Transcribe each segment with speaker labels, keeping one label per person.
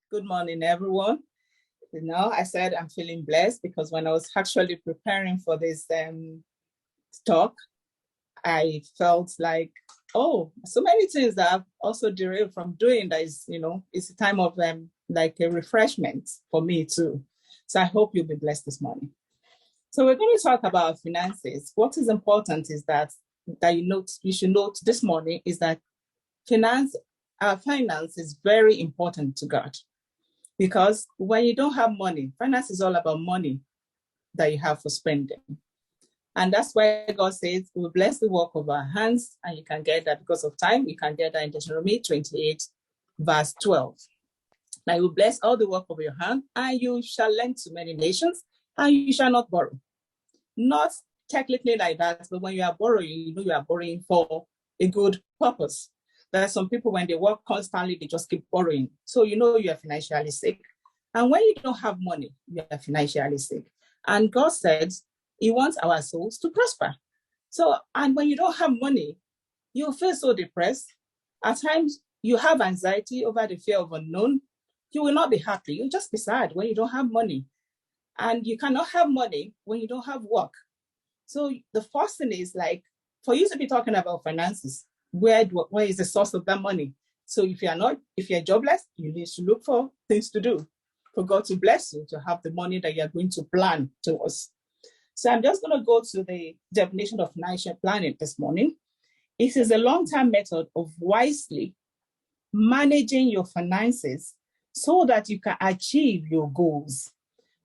Speaker 1: Good morning, everyone. I said I'm feeling blessed because when I was actually preparing for this talk, I felt like, oh, so many things that I've also derived from doing that is, it's a time of like a refreshment for me too. So I hope you'll be blessed this morning. So we're going to talk about finances. What is important is that you should note this morning is that our finance is very important to God. Because when you don't have money, finance is all about money that you have for spending. And that's why God says, we will bless the work of our hands, and you can get that because of time. You can get that in Deuteronomy 28, verse 12. Now you will bless all the work of your hand, and you shall lend to many nations, and you shall not borrow. Not technically like that, but when you are borrowing, you are borrowing for a good purpose. There are some people, when they work constantly, they just keep borrowing. So you are financially sick. And when you don't have money, you are financially sick. And God said he wants our souls to prosper. So, and when you don't have money, you feel so depressed. At times, you have anxiety over the fear of unknown. You will not be happy. You'll just be sad when you don't have money. And you cannot have money when you don't have work. So the first thing is like, for you to be talking about finances, where is the source of that money? So if you're jobless, you need to look for things to do for God to bless you to have the money that you're going to plan towards. So I'm just going to go to the definition of financial planning this morning. It is a long-term method of wisely managing your finances so that you can achieve your goals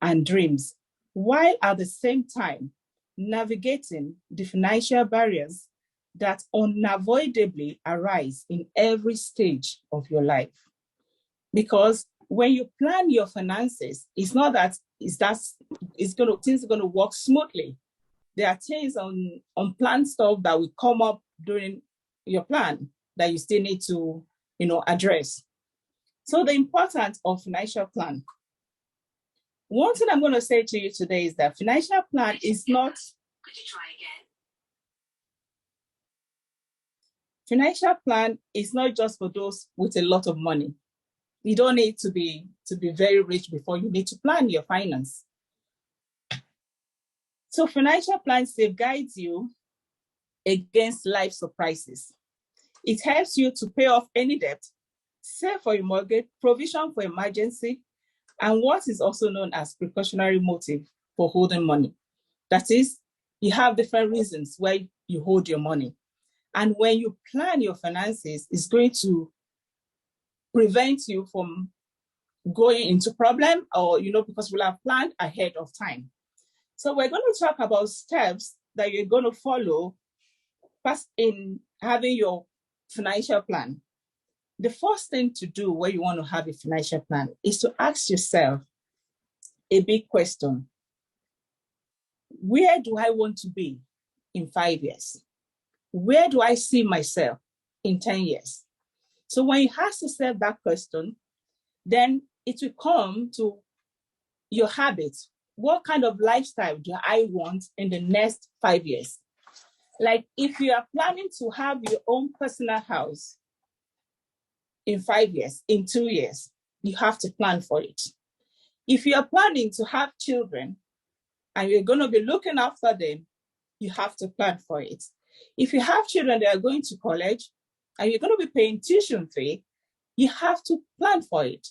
Speaker 1: and dreams, while at the same time navigating the financial barriers that unavoidably arise in every stage of your life. Because when you plan your finances, it's not that things are going to work smoothly. There are things on unplanned stuff that will come up during your plan that you still need to, address. So the importance of financial plan. One thing I'm going to say to you today is that financial plan is not. Could you try again? Financial plan is not just for those with a lot of money. You don't need to be very rich before you need to plan your finance. So financial plan safeguards you against life surprises. It helps you to pay off any debt, save for your mortgage, provision for emergency, and what is also known as precautionary motive for holding money. That is, you have different reasons why you hold your money. And when you plan your finances, it's going to prevent you from going into problem or, because we'll have planned ahead of time. So we're going to talk about steps that you're going to follow first in having your financial plan. The first thing to do when you want to have a financial plan is to ask yourself a big question. Where do I want to be in 5 years? Where do I see myself in 10 years? So when you ask yourself that question, then it will come to your habits. What kind of lifestyle do I want in the next 5 years? Like if you are planning to have your own personal house in 5 years, in 2 years, you have to plan for it. If you are planning to have children and you're going to be looking after them, you have to plan for it. If you have children that are going to college and you're going to be paying tuition fee, you have to plan for it.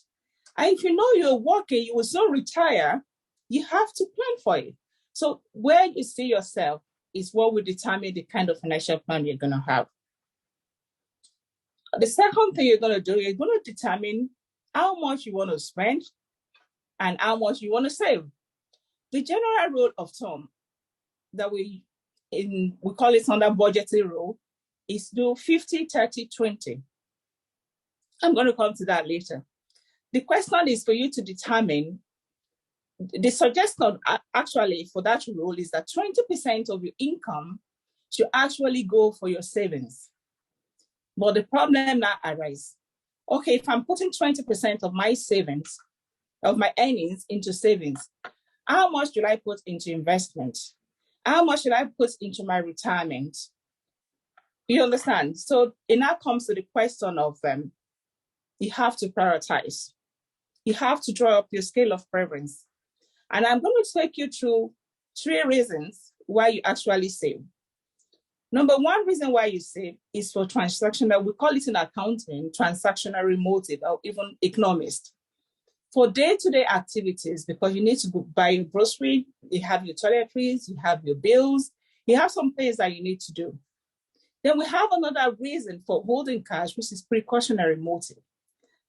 Speaker 1: And if you know you're working, you will soon retire, you have to plan for it. So where you see yourself is what will determine the kind of financial plan you're going to have. The second thing you're going to do, you're going to determine how much you want to spend and how much you want to save. The general rule of thumb that we call it under budgeting rule is do 50, 30, 20. I'm going to come to that later. The question is for you to determine, the suggestion actually for that rule is that 20% of your income should actually go for your savings. But the problem now arises. Okay, if I'm putting 20% of my savings, of my earnings into savings, how much should I put into investment? How much should I put into my retirement? You understand? So it now comes to the question of you have to prioritize. you have to draw up your scale of preference. And I'm going to take you through 3 reasons why you actually save. Number 1 reason why you save is for transactional, we call it in accounting, transactional motive, or even economist. For day-to-day activities, because you need to go buy your grocery, you have your toiletries, you have your bills, you have some things that you need to do. Then we have another reason for holding cash, which is precautionary motive.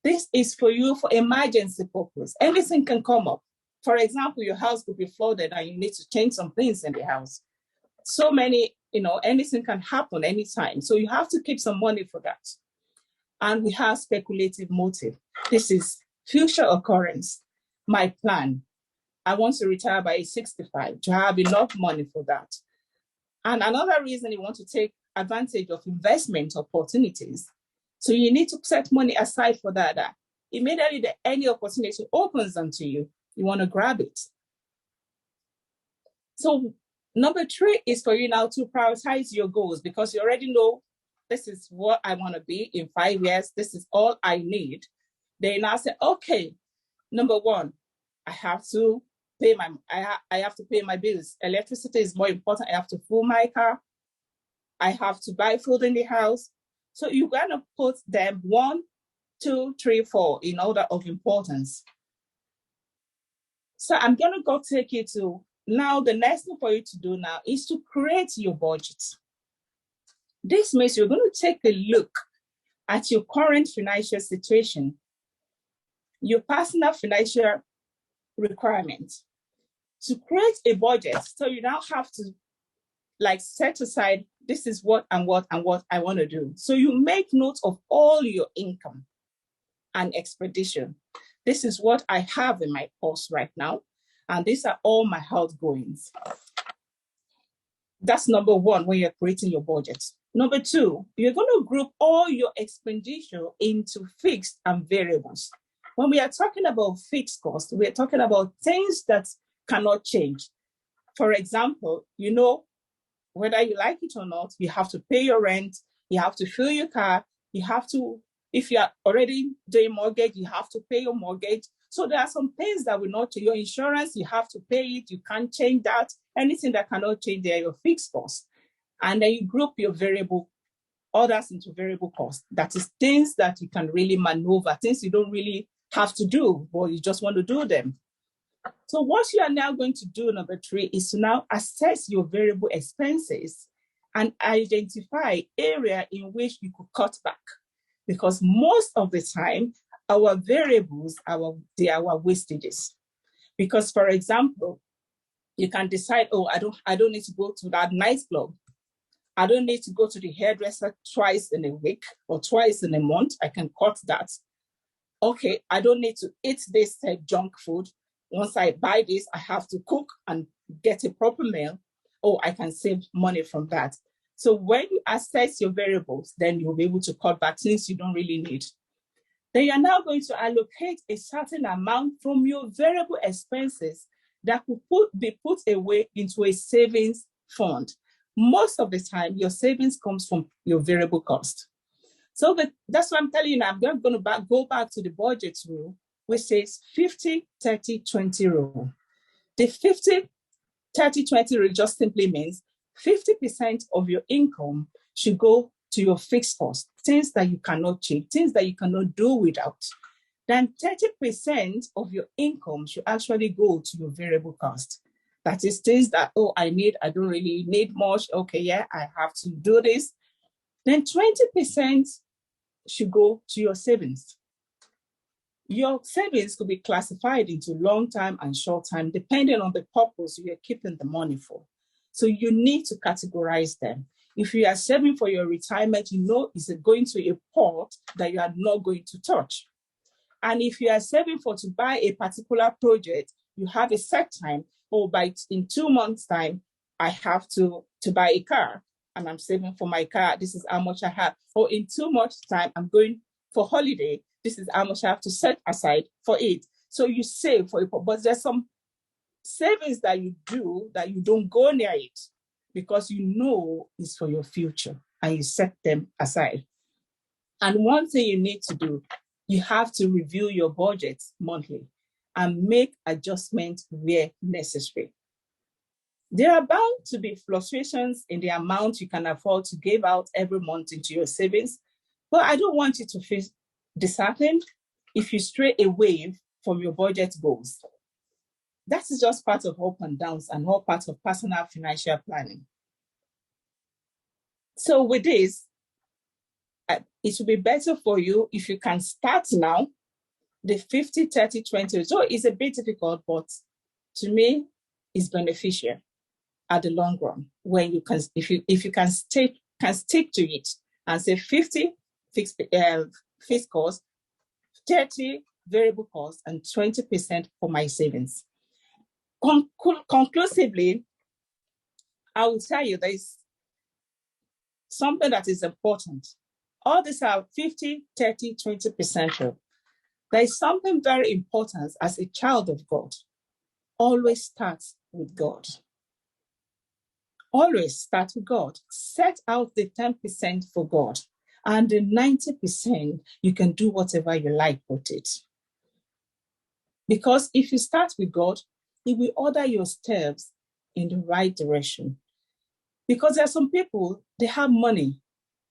Speaker 1: This is for you for emergency purpose. Anything can come up. For example, your house could be flooded and you need to change some things in the house. So many, anything can happen anytime. So you have to keep some money for that. And we have speculative motive. This is future occurrence, my plan. I want to retire by 65 to have enough money for that. And another reason you want to take advantage of investment opportunities. So you need to set money aside for that. Immediately any opportunity opens onto you, you want to grab it. So number 3 is for you now to prioritize your goals, because you already know this is what I want to be in 5 years. This is all I need. They now say, okay, number 1, I have to pay my bills. Electricity is more important. I have to fuel my car. I have to buy food in the house. So you're going to put them 1, 2, 3, 4 in order of importance. So I'm going to go take you to now. The next thing for you to do now is to create your budget. This means you're going to take a look at your current financial situation, your personal financial requirements, to create a budget. So you now have to set aside, this is what I want to do. So you make note of all your income and expenditure. This is what I have in my purse right now, and these are all my outgoings. That's number 1 when you're creating your budget. Number 2, you're going to group all your expenditure into fixed and variables. When we are talking about fixed costs, we're talking about things that cannot change. For example, whether you like it or not, you have to pay your rent, you have to fuel your car, you have to, if you are already doing mortgage, you have to pay your mortgage. So there are some things that will not change. Your insurance, you have to pay it, you can't change that. Anything that cannot change, they are your fixed costs. And then you group your variable others into variable costs. That is things that you can really maneuver, things you don't really have to do, but you just want to do them. So what you are now going to do, number 3, is to now assess your variable expenses and identify area in which you could cut back. Because most of the time, our variables, they are our wastages. Because, for example, you can decide, I don't need to go to that nightclub. I don't need to go to the hairdresser twice in a week or twice in a month. I can cut that. Okay, I don't need to eat this junk food. Once I buy this, I have to cook and get a proper meal. I can save money from that. So when you assess your variables, then you'll be able to cut back things you don't really need. Then you're now going to allocate a certain amount from your variable expenses that could be put away into a savings fund. Most of the time, your savings comes from your variable cost. So that's what I'm telling you now. I'm going to go back to the budget rule, which says 50, 30, 20 rule. The 50, 30, 20 rule just simply means 50% of your income should go to your fixed cost, things that you cannot change, things that you cannot do without. Then 30% of your income should actually go to your variable cost. That is things that, I don't really need much. Okay, yeah, I have to do this. Then 20% should go to your savings. Your savings could be classified into long-term and short-term, depending on the purpose you're keeping the money for. So you need to categorize them. If you are saving for your retirement, it's going to a pot that you are not going to touch. And if you are saving to buy a particular project, you have a set time, in 2 months' time, I have to buy a car and I'm saving for my car. This is how much I have. Or in 2 months' time, I'm going for holiday. This is how much I have to set aside for it. So you save for it, but there's some savings that you do that you don't go near it because it's for your future and you set them aside. And one thing you need to do You have to review your budget monthly and make adjustments where necessary. There are bound to be fluctuations in the amount you can afford to give out every month into your savings, but I don't want you to feel disheartened if you stray away from your budget goals. That is just part of up and downs and all part of personal financial planning. So with this, it will be better for you if you can start now. The 50, 30, 20. So it's a bit difficult, but to me, it's beneficial at the long run when you can, if you can stick to it and say 50 fixed cost, 30 variable cost, and 20% for my savings. Conclusively, I will tell you there's something that is important. All these are 50, 30, 20%. There is something very important as a child of God. Always start with God. Always start with God. Set out the 10% for God. And the 90%, you can do whatever you like with it. Because if you start with God, He will order your steps in the right direction. Because there are some people, they have money.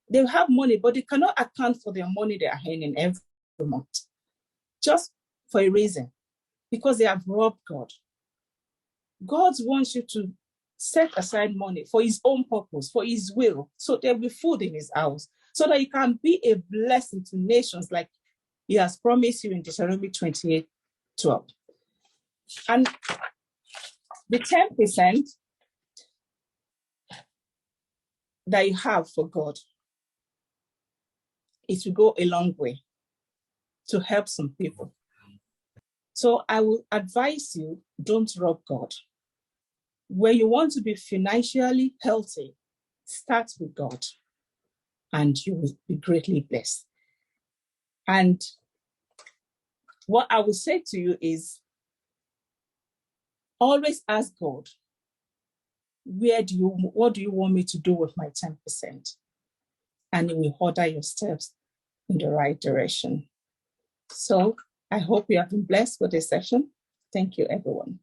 Speaker 1: They have money, but they cannot account for their money they are earning every month. Just for a reason. Because they have robbed God. God wants you to set aside money for His own purpose, for His will, so there will be food in His house, so that you can be a blessing to nations like He has promised you in Deuteronomy 28:12. And the 10% that you have for God, it will go a long way to help some people. So I will advise you, don't rob God. When you want to be financially healthy, start with God and you will be greatly blessed. And what I will say to you is, always ask God, what do you want me to do with my 10%? And He will order your steps in the right direction. So I hope you have been blessed with this session. Thank you, everyone.